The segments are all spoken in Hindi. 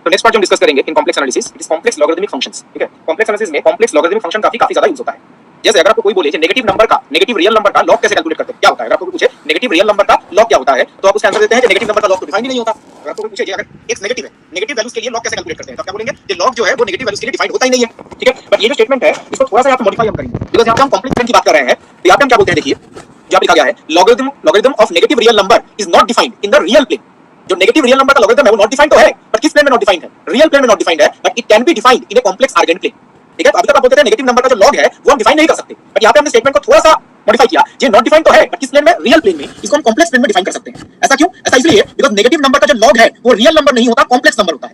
तो नेक्स्ट पार्ट जो हम डिस्कस करेंगे in complex analysis, it is complex logarithmic functions. ठीक है, कॉम्प्लेक्स एनालिसिस में कॉम्प्लेक्स लॉगरिथमिक फंक्शन काफी ज्यादा यूज होता है। जैसे अगर आपको कोई बोले कि नेगेटिव नंबर का, नेगेटिव रियल नंबर का लॉग कैसे कैलकुलेट करते हैं, क्या होता है? अगर आपको पूछे नेगेटिव रियल नंबर का लॉग क्या होता है, तो आप उसका आंसर देते हैं कि नेगेटिव नंबर का लॉग तो डिफाइन ही नहीं होता। अगर आपको पूछे कि अगर x नेगेटिव है, नेगेटिव वैल्यूज के लिए लॉग कैसे कैलकुलेट करते हैं, तो आप क्या बोलेंगे कि लॉग जो है वो नेगेटिव वैल्यूज के लिए डिफाइन होता ही नहीं है। ठीक है, बट ये जो स्टेटमेंट है इसको थोड़ा सा यहाँ पे मॉडिफाई हम करेंगे, बिकॉज़ यहाँ पे हम कॉम्प्लेक्स की बात कर रहे हैं। तो यहाँ पे हम क्या बोलते हैं, देखिए यहाँ पे लिखा गया है logarithm of negative real number is not defined in the real plane. जो नेगेटिव रियल नंबर का लॉगरिथम है वो नॉट डिफाइंड तो है, बट किस प्लेन में नॉट डिफाइंड है? रियल प्लेन में नॉट डिफाइंड है, but it can be defined in a complex argand plane. ठीक है, तो अभी तक आप बोलते थे नेगेटिव नंबर का जो लॉग है वो हम डिफाइन नहीं कर सकते, बट यहाँ पे हमने स्टेटमेंट को थोड़ा सा मॉडिफाई किया। ये नॉट डिफाइंड तो है, बट किस प्लेन में? रियल प्लेन में। इसको हम कॉम्प्लेक्स प्लेन में डिफाइन कर सकते हैं। ऐसा क्यों? ऐसा इसलिए बिकॉज़ नेगेटिव नंबर का जो लॉग है वो रियल नंबर नहीं होता, कॉम्प्लेक्स नंबर होता है।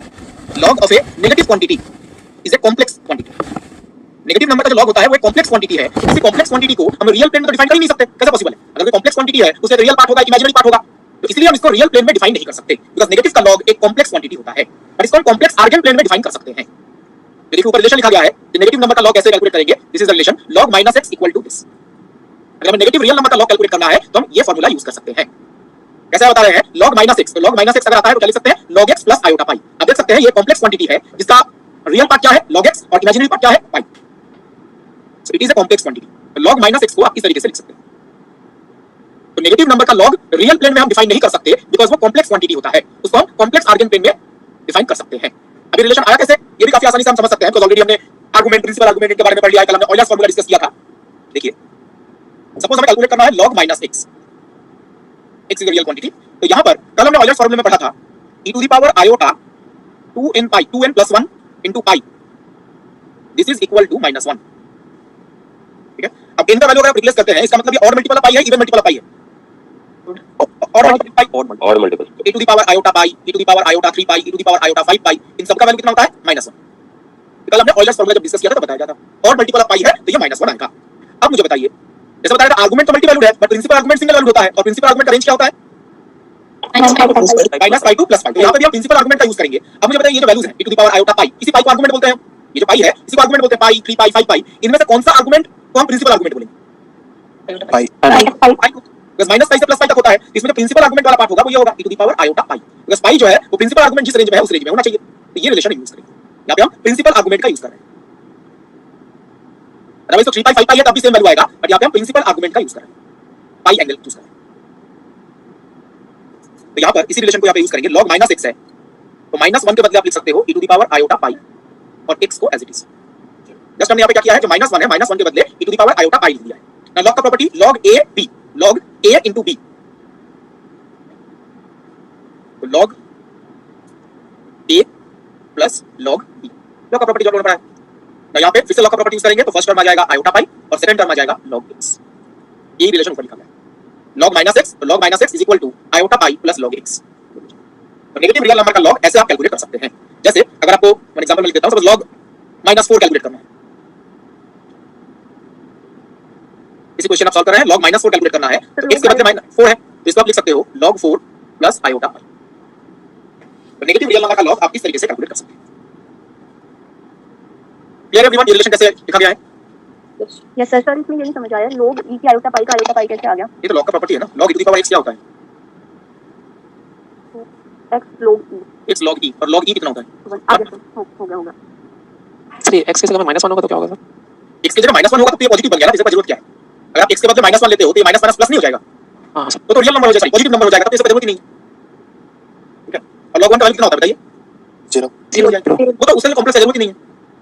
Log of A negative quantity is a complex quantity. Negative number का जो लॉग होता है वो एक कॉम्प्लेक्स क्वांटिटी है। इसी कॉम्प्लेक्स क्वांटिटी को हम रियल प्लेन में तो डिफाइन कर ही नहीं सकते, कैसे पॉसिबल है? अगर कोई कॉम्प्लेक्स क्वांटिटी है उससे रियल पार्ट होगा, इमेजिनरी पार्ट होगा, तो इसलिए हम इसको रियल प्लेन में डिफाइन नहीं कर सकते, बिकॉज़ नेगेटिव का लॉग एक कॉम्प्लेक्स क्वांटिटी होता है। पर इसको हम कॉम्प्लेक्स आर्गेन प्लेन में डिफाइन कर सकते हैं। देखिए ऊपर रिलेशन लिखा गया है कि नेगेटिव नंबर का लॉग कैसे कैलकुलेट करेंगे। This is the relation log - x equal to this. अगर हमें नेगेटिव रियल नंबर का लॉग कैलकुलेट करना है तो हम ये फार्मूला यूज कर सकते हैं। कैसे बता रहे हैं? log - x, तो log - x अगर आता है तो क्या लिख सकते हैं? log x प्लस iota पाई। अब देख सकते हैं ये कॉम्प्लेक्स क्वांटिटी है जिसका रियल पार्ट क्या है? log x, और इमेजिनरी पार्ट क्या है? Pi. So it is a complex quantity. तो log - x को आप इस तरीके से लिख सकते हैं। तो नेगेटिव नंबर का लॉग रियल प्लेन में हम डिफाइन नहीं कर सकते, बिकॉज़ वो कॉम्प्लेक्स क्वांटिटी होता है। उसको हम कॉम्प्लेक्स आर्गेन प्लेन में डिफाइन कर सकते हैं। अभी रिलेशन आया कैसे, ये भी काफी आसानी से हम समझ सकते हैं, बिकॉज़ ऑलरेडी हमने आर्गुमेंट, प्रिंसिपल आर्गुमेंट के बारे में पढ़ लिया है। कल हमने ऑयलर्स फार्मूला डिस्कस किया था। देखिए सपोज हमें कैलकुलेट करना है log - x, x is a real quantity. तो यहां पर कल हमने ऑयलर्स फार्मूले में पढ़ा था e to the power iota 2n pi, 2n plus 1 into pi, this is equal to -1। ठीक है, अब n का वैल्यू अगर आप रिप्लेस करते हैं, इसका मतलब ये ऑड मल्टीपल पाई है, इवन मल्टीपल पाई है, odd multiple e to the power iota pi, e to the power iota 3 pi, e to the power iota 5 pi, इन सब का वैल्यू कितना होता है? -1। कल हमने ऑयलर्स फार्मूला जब डिस्कस किया था तो बताया था ऑड मल्टीपल पाई है तो ये -1 आएगा। अब मुझे बताइए, जैसे बताया था आर्गुमेंट तो मल्टी वैल्यूड है, but principal argument single valued होता है, और प्रिंसिपल आर्गुमेंट का रेंज क्या होता है? -π2 + 5। तो यहां पे भी हम प्रिंसिपल आर्गुमेंट का यूज करेंगे। अब मुझे बताइए ये जो वैल्यूज है e to the power iota pi, इसी पाई को आर्गुमेंट बोलते हैं। ये जो पाई है इसी को आर्गुमेंट बोलते हैं, पाई 3 पाई 5 पाई, इनमें से कौन सा आर्गुमेंट को हम प्रिंसिपल आर्गुमेंट बोलेंगे? पाई। बिकॉज़ -π से +π तक होता है, इसमें जो प्रिंसिपल आर्गुमेंट वाला पार्ट होगा वो ये होगा e to the power iota pi, because pi जो है वो प्रिंसिपल आर्गुमेंट जिस रेंज में है उस रेंज में होना चाहिए। तो ये रिलेशन यूज करेंगे। यहां पे हम प्रिंसिपल आर्गुमेंट का यूज कर रहे हैं। अदरवाइज तो 3 पाई 5 पाई है तब भी सेम वैल्यू आएगा, बट यहां पे हम प्रिंसिपल आर्गुमेंट का यूज कर रहे हैं, पाई एंगल यूज कर रहे हैं। तो यहां पर इसी रिलेशन को यहां पे यूज करेंगे। log - x है तो -1 के बदले आप लिख सकते हो e to the power iota pi, और x को एज इट इज। जस्ट हमने यहां पे क्या किया है, जो -1 है, -1 के बदले e to the power iota pi लिख दिया है। नाउ log का property log a b, log a into b, तो log a plus log b, log का प्रॉपर्टी जो हमने पढ़ा है। नाउ यहां पे फिर से log का प्रॉपर्टी यूज करेंगे तो फर्स्ट टर्म आ जाएगा iota pi और सेकंड टर्म आ जाएगा log x। ये रिलेशन ऊपर लिखा गया है log - x, तो log - x is equal to iota pi plus log x। तो नेगेटिव रियल नंबर का लॉग ऐसे आप कैलकुलेट कर सकते हैं। जैसे अगर आपको मैं एग्जांपल में लिख देता हूं, सपोज log -4 कैलकुलेट करना है। इसी क्वेश्चन आप सॉल्व कर रहे हैं, log -4 कैलकुलेट करना है तो x के बदले -4 है तो इसको आप लिख सकते हो log 4 plus iota pi। तो नेगेटिव रियल नंबर का लॉग आप इस तरीके से कैलकुलेट कर सकते हैं। क्लियर एवरीवन, ये रिलेशन कैसे लिखा गया है? यस सर, सर इसमें ये नहीं समझ आया log e की iota pi का iota pi कैसे आ गया? ये तो लॉग का प्रॉपर्टी है ना। log e to the power x क्या होता है? x log e, x log e, और log e कितना होता है? आगे हो गया। सर ये x के जगह -1 होगा तो क्या होगा सर? x की जगह -1 होगा तो ये पॉजिटिव बन गया ना, इसका जरूरत क्या है? अगर आप x के बदले -1 लेते हो तो ये माइनस प्लस नहीं हो जाएगा? हां सर, तो रियल नंबर हो जाएगा, पॉजिटिव नंबर हो जाएगा, तो इसका जरूरत ही नहीं। ठीक है, और log 1 का वैल्यू कितना होता है बताइए? 0 हो जाएगा। वो तो उसके कॉम्प्लेक्स जरूरत ही नहीं है।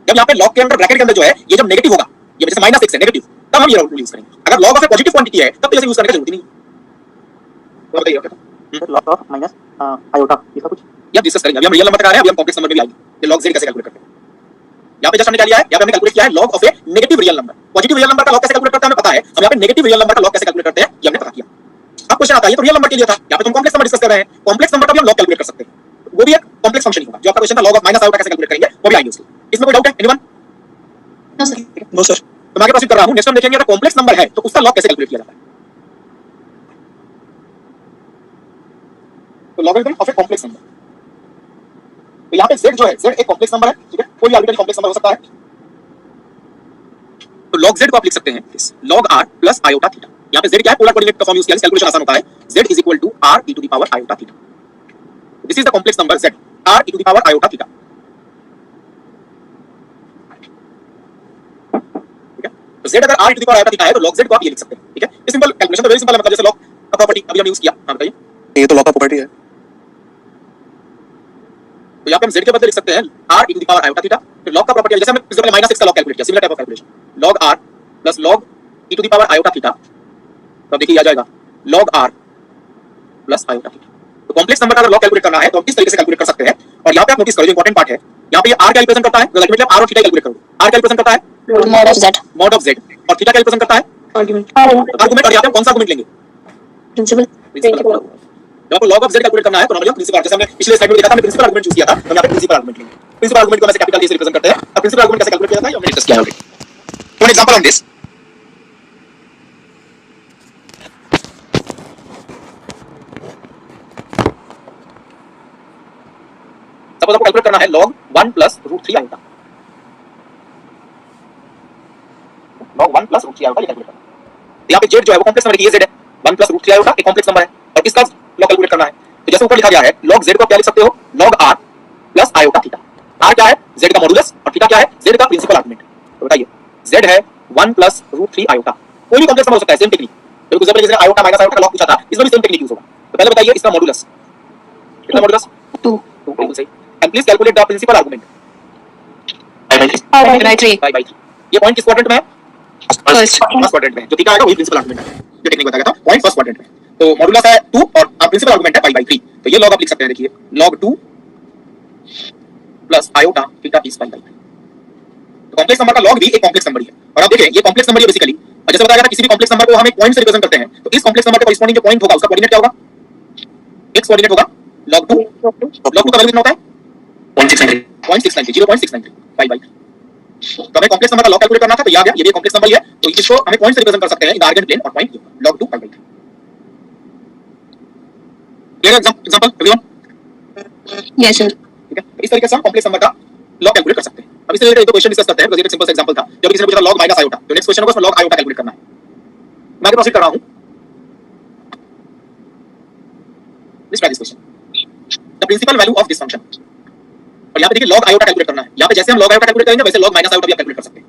जब यहाँ पे log के अंदर ब्रैकेट के अंदर जो है ये जब नेगेटिव होगा, ये जैसे -x है नेगेटिव, तब हम ये रूल यूज करेंगे। अगर log of A positive quantity है तब तो इसे यूज करने की जरूरत ही नहीं है। तो बताइए क्या log ऑफ माइनस iota इसका कुछ ये डिस्कस करेंगे। अभी हम रियल नंबर तक आ रहे हैं, अभी हम कॉम्प्लेक्स नंबर में भी आएंगे। ये log z कैसे कैलकुलेट करते हैं। यहाँ पे जस्ट हमने क्या लिया है, यहाँ पे हमने कैलकुलेट किया है log of A negative real number. Positive real number का log कैसे कैलकुलेट करते हैं हमें पता है, हम यहाँ पे नेगेटिव रियल नंबर का log कैसे कैलकुलेट करते हैं ये हमने पता किया। अब क्वेश्चन आता है, ये तो रियल नंबर के लिए था, यहाँ पे तुम कॉम्प्लेक्स नंबर डिस्कस कर रहे हैं, कॉम्प्लेक्स नंबर का भी हम log कैलकुलेट कर सकते हैं, वो भी एक कॉम्प्लेक्स फंक्शन ही होगा। जो आपका क्वेश्चन था log ऑफ माइनस iota कैसे कैलकुलेट करेंगे वो भी आएंगे उसके। इसमें कोई डाउट है एनीवन? No sir. तो मैं आगे प्रोसीड कर रहा हूं। नेक्स्ट हम देखेंगे अगर कॉम्प्लेक्स नंबर है तो उसका log कैसे कैलकुलेट किया जाता है। तो logarithm of a complex number, तो यहाँ पे z जो है, z एक कॉम्प्लेक्स नंबर है, ठीक है, कोई भी आर्बिट्ररी कॉम्प्लेक्स नंबर हो सकता है। तो log z को आप लिख सकते हैं log r plus iota theta. यहाँ पे z क्या है, पोलर कोऑर्डिनेट का फॉर्म यूज किया, कैलकुलेशन आसान होता है। z is equal to r e to the power iota theta. This is the complex number z, r e to the power iota theta. तो z अगर r e to the power iota theta है तो log z को आप ये लिख सकते हैं, ठीक है। ये सिंपल कैलकुलेशन तो वेरी सिंपल है, मतलब जैसे log का प्रॉपर्टी अभी हमने यूज किया। हां बताइए। ये तो लॉ का प्रॉपर्टी है। तो यहाँ पे हम z के बदले लिख सकते हैं r e to the power iota theta. फिर log का प्रॉपर्टी जैसे हमने प्रिंसिपल -x का log कैलकुलेट किया, similar type of calculation, log r plus log e to the power iota theta. तो अब देखिए आ जाएगा log r plus iota theta. तो कॉम्प्लेक्स नंबर का अगर log कैलकुलेट करना है तो हम इस तरीके से कैलकुलेट कर सकते हैं। और यहाँ पे आप नोटिस करो, जो इंपॉर्टेंट पार्ट है, यहाँ पे ये r क्या रिप्रेजेंट करता है, तो अल्टीमेटली आप r और थीटा कैलकुलेट करोगे। r क्या रिप्रेजेंट करता है, mod of z, और थीटा क्या रिप्रेजेंट करता है, आर्गुमेंट। आर्गुमेंट। और यहाँ पे हम कौन सा आर्गुमेंट लेंगे, प्रिंसिपल। जब आपको log of z कैलकुलेट करना है तो नॉर्मली प्रिंसिपल, जैसे हमने पिछले स्लाइड में देखा था, हमने प्रिंसिपल आर्गुमेंट चूज किया था, तो हम यहाँ पे प्रिंसिपल आर्गुमेंट लेंगे। प्रिंसिपल आर्गुमेंट को हम ऐसे कैपिटल ए से रिप्रेजेंट करते हैं। अब प्रिंसिपल आर्गुमेंट कैसे कैलकुलेट किया जाता है हमने डिस्कस किया already. For example on this, suppose आपको कैलकुलेट करना है log 1 plus √3 iota, log 1 plus √3 iota ये कैलकुलेट करना है। तो यहाँ पे z जो है वो कॉम्प्लेक्स नंबर की, ये z है, 1 plus √3 आयोटा एक कॉम्प्लेक्स नंबर है और इसका log कैलकुलेट करना है। तो जैसे ऊपर लिखा गया है, log z को आप क्या लिख सकते हो, log r plus iota theta. r क्या है, z का मॉडुलस, और थीटा क्या है, z का प्रिंसिपल आर्गुमेंट। तो बताइए, z है 1 plus √3 आयोटा, कोई भी कॉम्प्लेक्स नंबर हो सकता है, सेम टेक्निक। तो एग्जांपल जैसे आयोटा माइनस आयोटा का log पूछा था, इसमें भी सेम टेक्निक यूज होगा। तो पहले बताइए इसका मॉडुलस कितना, मॉडुलस 2, बिल्कुल सही। And please calculate the principal argument, pi by 3। ये पॉइंट किस क्वाड्रेंट में है, फर्स्ट क्वाड्रेंट में। जो थीटा आएगा वही प्रिंसिपल आर्गुमेंट है, जो टेक्निक बताया था, पॉइंट फर्स्ट क्वाड्रेंट में। तो मॉडुलस है 2 और प्रिंसिपल आर्गुमेंट है पाई बाय 3। तो ये log आप लिख सकते हैं, देखिए log 2 plus iota theta is pi by 3। तो कॉम्प्लेक्स नंबर का log भी एक कॉम्प्लेक्स नंबर ही है। और आप देखें ये कॉम्प्लेक्स नंबर है बेसिकली, जैसे बताया था किसी भी कॉम्प्लेक्स नंबर को हम एक पॉइंट से रिप्रेजेंट करते हैं, तो इस कॉम्प्लेक्स नंबर के कॉरेस्पॉन्डिंग जो पॉइंट होगा उसका कोऑर्डिनेट क्या होगा, x कोऑर्डिनेट होगा log 2। log 2 का वैल्यू कितना होता है 0.693 पाई बाय 3। तो हमें कॉम्प्लेक्स नंबर का log कैलकुलेट करना था, तो ये आ गया, ये भी कॉम्प्लेक्स नंबर ही है। तो इसको हमें पॉइंट से रिप्रेजेंट कर सकते हैं इन आर्गेन प्लेन, और point log 2 pi by 3। Clear example everyone? Yes sir. ठीक है, तो इस तरीके से हम कॉम्प्लेक्स नंबर का log कैलकुलेट कर सकते हैं। अब इससे रिलेटेड एक दो क्वेश्चन डिस्कस करते हैं, बिकॉज़ ये एक सिंपल सा एग्जांपल था। जब किसी ने पूछा log माइनस आयोटा, तो नेक्स्ट क्वेश्चन होगा उसमें log आयोटा कैलकुलेट करना है। मैं आगे प्रोसीड कर रहा हूं। Let's try this question, the principal value of this function. और यहाँ पे देखिए log आयोटा कैलकुलेट करना है। यहाँ पे जैसे हम log आयोटा कैलकुलेट करेंगे वैसे log माइनस आयोटा भी आप कैलकुलेट कर सकते हैं।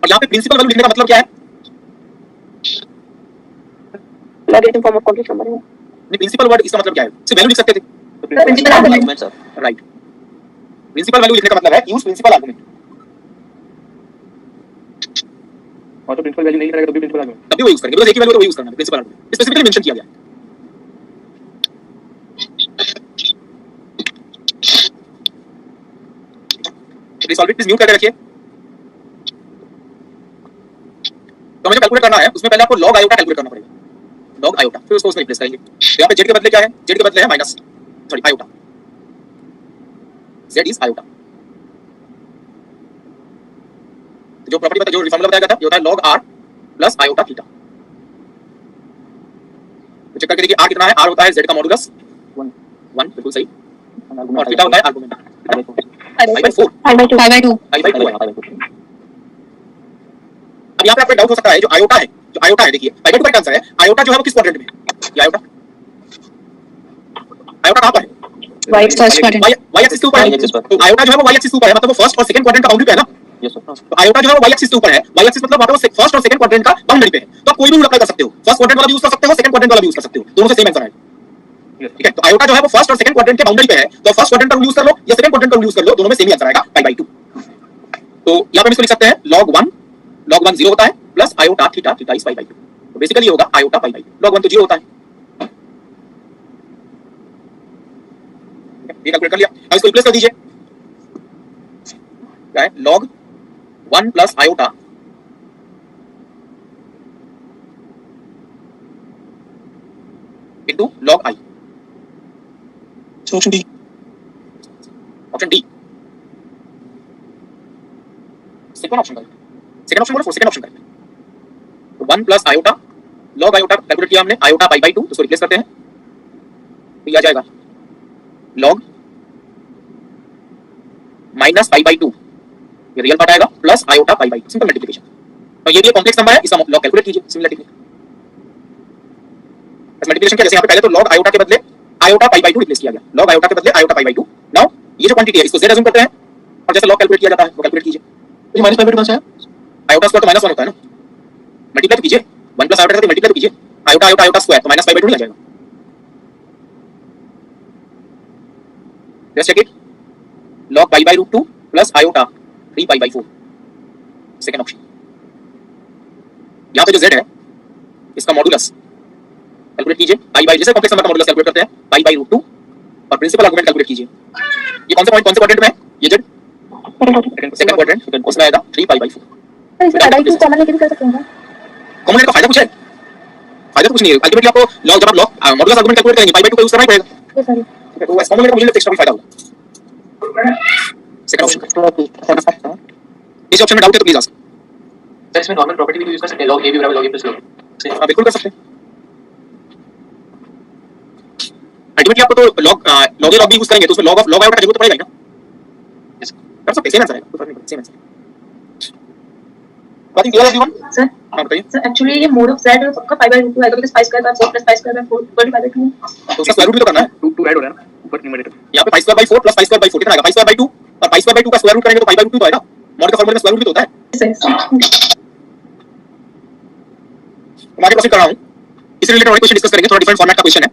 और यहाँ पे प्रिंसिपल वैल्यू लिखने का मतलब क्या है, logarithm form of complex number है। नहीं, प्रिंसिपल वर्ड इसका मतलब क्या है, सिर्फ वैल्यू लिख सकते थे, principal argument sir. Right. Principal value लिखने का मतलब है यूज प्रिंसिपल आर्गुमेंट। और तो प्रिंसिपल वैल्यू नहीं लिखेगा तो भी प्रिंसिपल आर्गुमेंट तभी वो यूज करेंगे, बस एक ही वैल्यू तो वो यूज करना है, प्रिंसिपल आर्गुमेंट स्पेसिफिकली मेंशन किया गया है। सॉल्व इट, प्लीज म्यूट करके रखिए। तो हमें जो कैलकुलेट करना है उसमें पहले आपको log आयोटा कैलकुलेट करना पड़ेगा, log आयोटा, फिर उसको उसमें रिप्लेस करेंगे। यहाँ पे z के बदले क्या है, z के बदले है minus iota, z is iota. जो प्रॉपर्टी बता, जो फॉर्मूला बताया गया था, ये होता है log r plus iota theta. तो चेक करके देखिए r कितना है, r होता है z का मॉडुलस 1, बिल्कुल सही, और थीटा होता है argument pi bye 4, pi by 2 है। अब यहाँ पे आपको डाउट हो सकता है, जो आयोटा है, देखिए पाई बाय 2 का आंसर है। आयोटा जो है वो किस क्वाड्रेंट में है, ये आयोटा कहां पर है, y first quadrant, y axis के ऊपर है। तो आयोटा जो है वो y एक्सिस के ऊपर है, मतलब वो फर्स्ट और सेकंड क्वाड्रेंट का बाउंड्री पे है ना। Yes sir. तो आयोटा जो है वो y एक्सिस के ऊपर है, y एक्सिस मतलब वहां पे वो फर्स्ट और सेकंड क्वाड्रेंट का बाउंड्री पे है। तो आप कोई भी रूल अप्लाई कर सकते हो, फर्स्ट क्वाड्रेंट वाला भी यूज कर सकते हो, सेकंड क्वाड्रेंट वाला भी यूज कर सकते हो, दोनों से सेम आंसर आएगा। ठीक है, तो आयोटा जो है वो फर्स्ट और सेकंड क्वाड्रेंट के बाउंड्री पे है, तो फर्स्ट क्वाड्रेंट का रूल यूज कर लो या सेकंड क्वाड्रेंट का रूल यूज कर लो, दोनों में सेम ही आंसर आएगा पाई बाय 2। तो यहां पे हम इसको लिख सकते हैं log 1 0 होता है plus iota theta is pi by 2। तो बेसिकली ये होगा आयोटा पाई बाय 2। log 1 तो 0 होता है, ये कैलकुलेट कर लिया। अब इसको रिप्लेस कर दीजिए, क्या है log 1 plus iota into log I। Option D. Second option करें, सेकंड ऑप्शन बोलो, सेकंड ऑप्शन करें। तो 1 plus iota, log iota calculate किया हमने, आयोटा पाई बाय 2, तो इसको रिप्लेस करते हैं, तो ये आ जाएगा log माइनस पाई बाय 2, ये रियल पार्ट आएगा, plus iota pi by 2, simple multiplication. तो ये भी एक कॉम्प्लेक्स नंबर है, इसका log कैलकुलेट कीजिए, सिमिलर टेक्निक। बस मल्टीप्लिकेशन किया, जैसे यहाँ पे पहले तो log आयोटा के बदले आयोटा पाई बाय 2 रिप्लेस किया गया, log आयोटा के बदले आयोटा पाई बाय 2। नाउ ये जो क्वांटिटी है इसको z अज्यूम करते हैं, और जैसे log कैलकुलेट किया जाता है वो कैलकुलेट कीजिए। ये माइनस 5/2 कहाँ से आया? आयोटा स्क्वायर तो -1 होता है ना, मल्टीप्लाई तो कीजिए 1 प्लस आयोटा करके मल्टीप्लाई तो कीजिए, आयोटा आयोटा आयोटा स्क्वायर तो -5/2 नहीं आ जाएगा। Just check it, log pi/√2 plus iota 3 pi/4, second option. यहाँ पे जो z है इसका मॉडुलस कैलकुलेट कीजिए, जैसे कॉम्प्लेक्स नंबर का मॉडुलस कैलकुलेट करते हैं pi/√2 और प्रिंसिपल आर्गुमेंट कैलकुलेट कीजिए। ये कौन से पॉइंट कौन से क्वाड्रेंट में है? ये z सेकंड क्वाड्रेंट, उसमें आएगा 3 pi/4। सर इसमें pi/2 कॉमन लेके भी कर सकते हैं क्या? कॉमन लेने का फायदा कुछ है? फायदा तो कुछ नहीं है, अल्टीमेटली आपको लॉग जब आप लॉग मॉडुलस आर्गुमेंट कैलकुलेट करेंगे pi/2 का यूज करना ही पड़ेगा। Yes sir. ठीक है, तो कॉमन लेने का मुझे लगता है एक्स्ट्रा भी फायदा होगा। सेकंड ऑप्शन, इस ऑप्शन में डाउट है तो प्लीज आस्क। सर इसमें नॉर्मल प्रॉपर्टी भी यूज कर सकते हैं, log a भी बराबर log a plus log b। हाँ बिल्कुल कर सकते हैं। अल्टीमेटली आपको तो लॉग लॉग ए लॉग बी यूज करेंगे तो उसमें लॉग ऑफ लॉग आयोटा का जरूरत तो पड़ेगा ही ना। यस कर सकते हैं, सेम आंसर है, कोई फर्क नहीं पड़ता, सेम आंसर। बात क्लियर है एवरीवन? सर हां बताइए। सर एक्चुअली ये मोड ऑफ z सबका pi/2 आएगा because pi² 4 plus pi² 4 pi/2 तो उसका स्क्वायर रूट भी तो करना है, 2 ऐड हो रहा है ना ऊपर न्यूमरेटर। यहाँ पे pi² 4 प्लस pi² 4 कितना आएगा? pi² 2 और pi² 2 का स्क्वायर रूट करेंगे तो pi/2 तो आएगा। मॉड का फार्मूला में स्क्वायर रूट भी तो होता है। सर मैं आगे प्रोसीड कर रहा हूं, इस रिलेटेड और क्वेश्चन डिस्कस करेंगे, थोड़ा डिफरेंट फॉर्मेट का क्वेश्चन है।